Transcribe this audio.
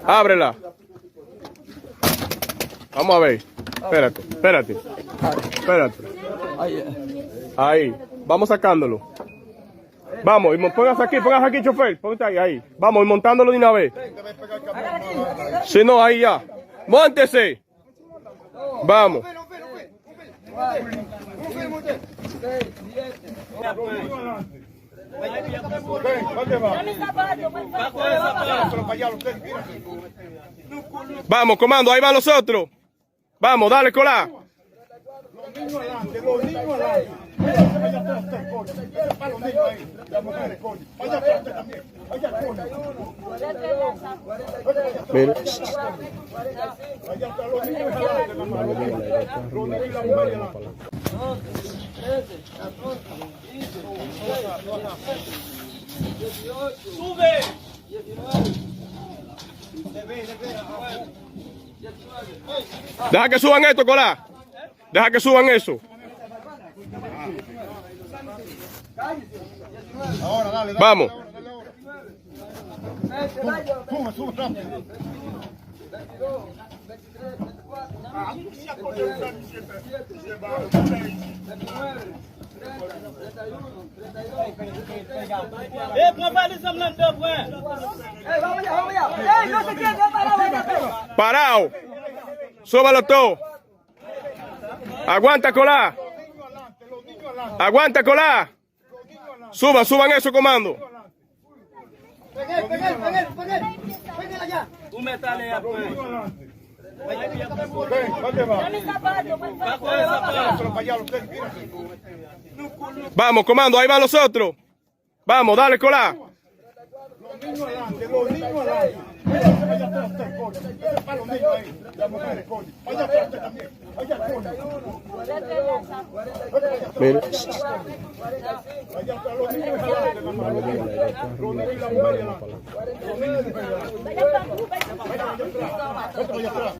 Ábrela. Vamos a ver. Espérate. Ahí. Vamos sacándolo. Vamos, y póngase aquí, chofer. Póngase ahí. Vamos, y montándolo de una vez. Si no, ahí ya. ¡Móntese! Vamos. Vamos, comando, ahí van los otros. Vamos, dale, colá. Los niños adelante. Para los niños ahí. Las mujeres, coño. Vaya adelante también. Vaya, coño. Mira. Vaya hasta los niños adelante, mamá. Los niños y la mujer adelante. 13, 14, 15, 18. ¡Sube! 19. Deja que suban esto, colá. Deja que suban eso. Ahora, dale. Vamos. Sube rápido. 22, 23, 24, 27, 29, 31, 32. Parado. Súbalo todo. Aguanta, colá. Aguanta, colá. Suban eso, comando. Pégale allá. Tú me sales allá, pues. Vamos, comando, ahí van los otros. Vamos, dale, colá. Los niños adelante. Vaya atrás, coño. Para los niños ahí. Las mujeres, coño. Vaya atrás también. Vaya, coño. Mira. Vaya hasta los niños adelante, mamá. Los niños y la mujer adelante. Vaya atrás.